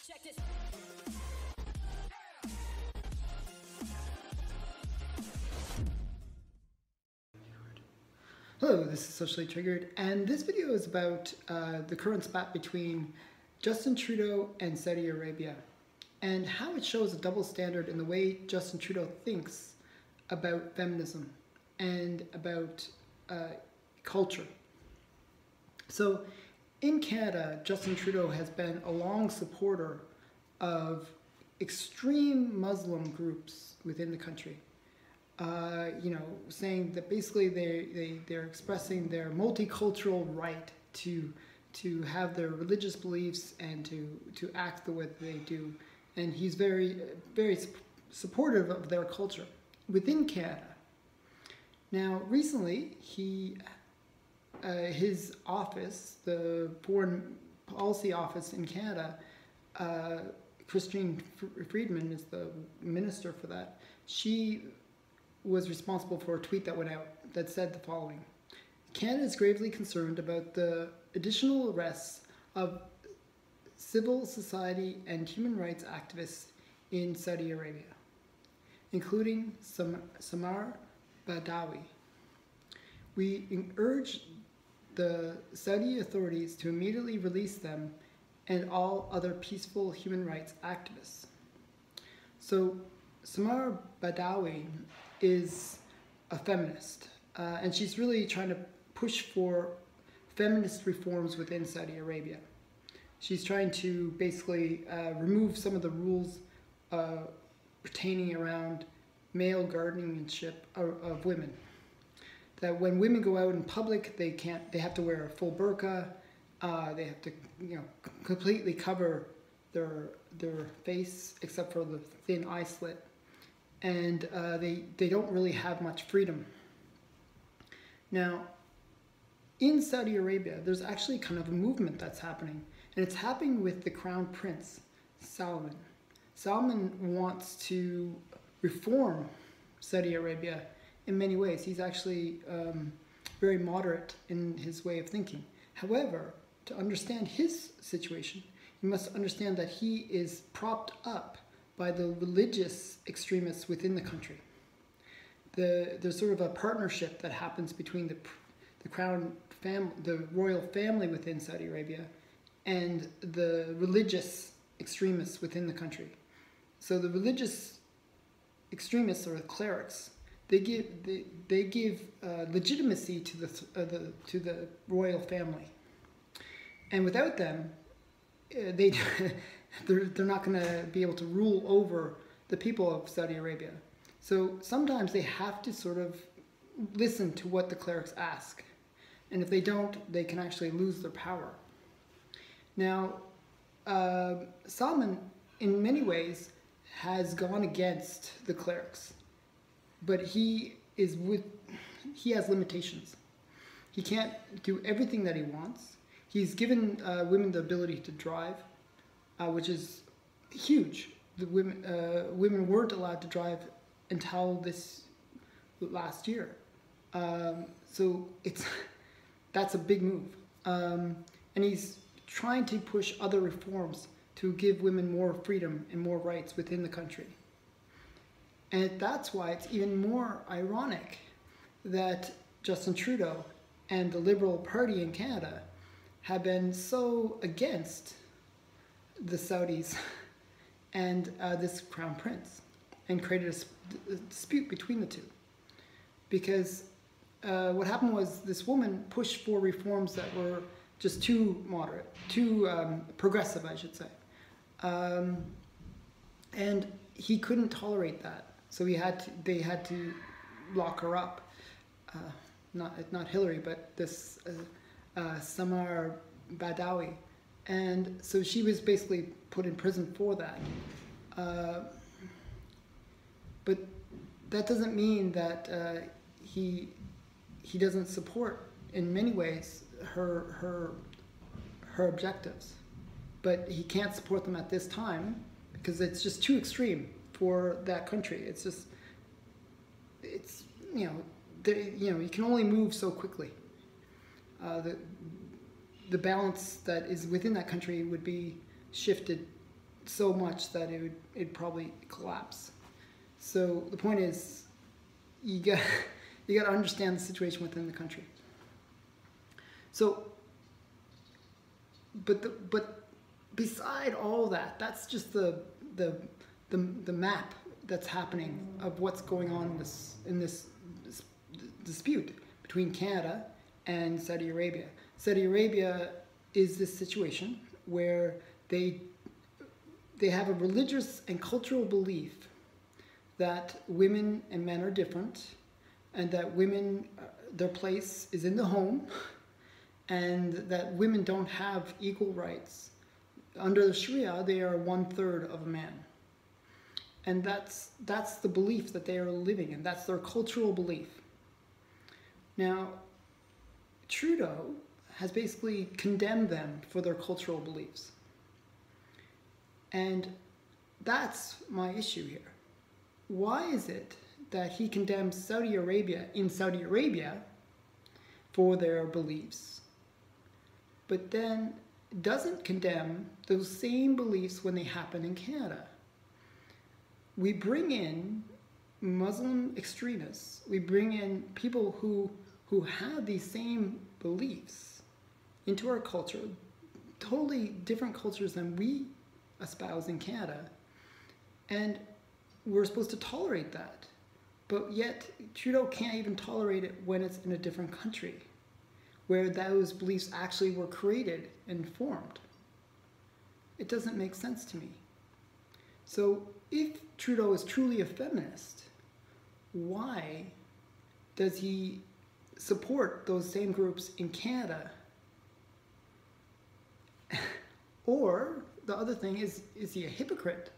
Check this. Hello, this is Socially Triggered, and this video is about the current spat between Justin Trudeau and Saudi Arabia, and how it shows a double standard in the way Justin Trudeau thinks about feminism and about culture. So, in Canada, Justin Trudeau has been a long supporter of extreme Muslim groups within the country. Saying that basically they're expressing their multicultural right to have their religious beliefs and to act the way that they do, and he's very supportive of their culture within Canada. Now, recently, his office, the Foreign Policy Office in Canada, Christine Friedman is the minister for that. She was responsible for a tweet that went out that said the following: Canada is gravely concerned about the additional arrests of civil society and human rights activists in Saudi Arabia, including Samar Badawi. We urge the Saudi authorities to immediately release them and all other peaceful human rights activists. So Samar Badawi is a feminist, and she's really trying to push for feminist reforms within Saudi Arabia. She's trying to basically remove some of the rules pertaining around male guardianship of women. That when women go out in public, they have to wear a full burqa. They have to, completely cover their face except for the thin eye slit, and they don't really have much freedom. Now, in Saudi Arabia, there's actually kind of a movement that's happening, and it's happening with the Crown Prince, Salman. Salman wants to reform Saudi Arabia in many ways. He's actually very moderate in his way of thinking. However, to understand his situation, you must understand that he is propped up by the religious extremists within the country. There's sort of a partnership that happens between the crown family, the royal family within Saudi Arabia, and the religious extremists within the country. So the religious extremists, or the clerics, they give legitimacy to the royal family, and without them, they're not going to be able to rule over the people of Saudi Arabia. So sometimes they have to sort of listen to what the clerics ask, and if they don't, they can actually lose their power. Now, Salman, in many ways, has gone against the clerics, but he has limitations. He can't do everything that he wants. He's given women the ability to drive, which is huge. The women weren't allowed to drive until this last year. So that's a big move. And he's trying to push other reforms to give women more freedom and more rights within the country. And that's why it's even more ironic that Justin Trudeau and the Liberal Party in Canada have been so against the Saudis and this Crown Prince, and created a dispute between the two. Because what happened was this woman pushed for reforms that were just too moderate, too progressive, I should say. And he couldn't tolerate that. So they had to lock her up. Not Hillary, but this Samar Badawi. And so she was basically put in prison for that. But that doesn't mean that he doesn't support, in many ways, her objectives. But he can't support them at this time because it's just too extreme for that country. You can only move so quickly. The balance that is within that country would be shifted so much that it'd probably collapse. So the point is, you got to understand the situation within the country. So, but beside all that, that's just the map that's happening of what's going on in this dispute between Canada and Saudi Arabia. Saudi Arabia is this situation where they have a religious and cultural belief that women and men are different, and that women, their place is in the home, and that women don't have equal rights. Under the Sharia, they are 1/3 of a man. And that's the belief that they are living in. That's their cultural belief. Now, Trudeau has basically condemned them for their cultural beliefs. And that's my issue here. Why is it that he condemns Saudi Arabia in Saudi Arabia for their beliefs, but then doesn't condemn those same beliefs when they happen in Canada? We bring in Muslim extremists. We bring in people who have these same beliefs into our culture, totally different cultures than we espouse in Canada, and we're supposed to tolerate that. But yet Trudeau can't even tolerate it when it's in a different country, where those beliefs actually were created and formed. It doesn't make sense to me. So if Trudeau is truly a feminist, why does he support those same groups in Canada? Or the other thing is he a hypocrite?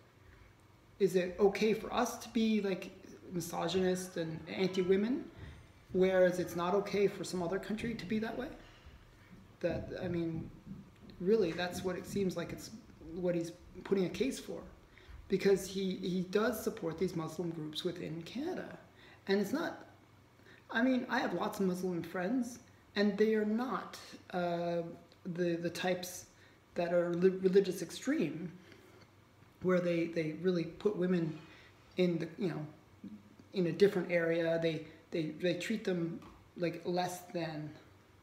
Is it okay for us to be like misogynist and anti-women, whereas it's not okay for some other country to be that way? That, I mean, really, that's what it seems like it's what he's putting a case for. Because he does support these Muslim groups within Canada. And it's not, I mean, I have lots of Muslim friends, and they are not the types that are religious extreme, where they really put women in the, you know, in a different area. They treat them like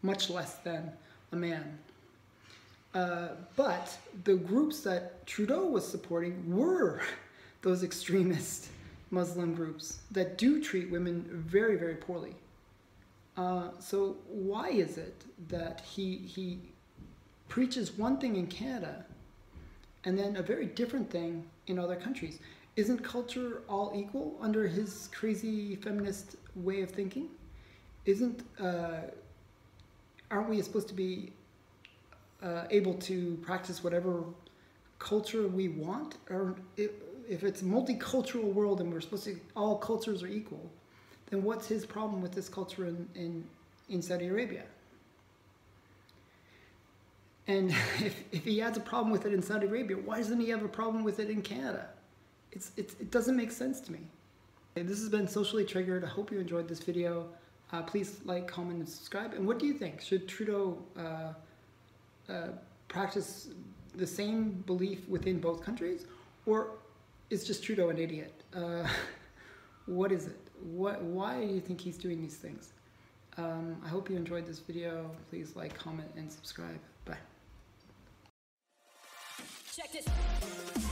much less than a man. But the groups that Trudeau was supporting were those extremist Muslim groups that do treat women very, very poorly. So why is it that he preaches one thing in Canada and then a very different thing in other countries? Isn't culture all equal under his crazy feminist way of thinking? Aren't we supposed to be able to practice whatever culture we want? Or if it's a multicultural world and we're supposed to, all cultures are equal, then what's his problem with this culture in Saudi Arabia? And if he has a problem with it in Saudi Arabia, why doesn't he have a problem with it in Canada? It doesn't make sense to me. This has been Socially Triggered. I hope you enjoyed this video. Please like, comment, and subscribe. And what do you think? Should Trudeau practice the same belief within both countries, or is just Trudeau an idiot? What is it? Why do you think he's doing these things? I hope you enjoyed this video. Please like, comment, and subscribe. Bye. Check this.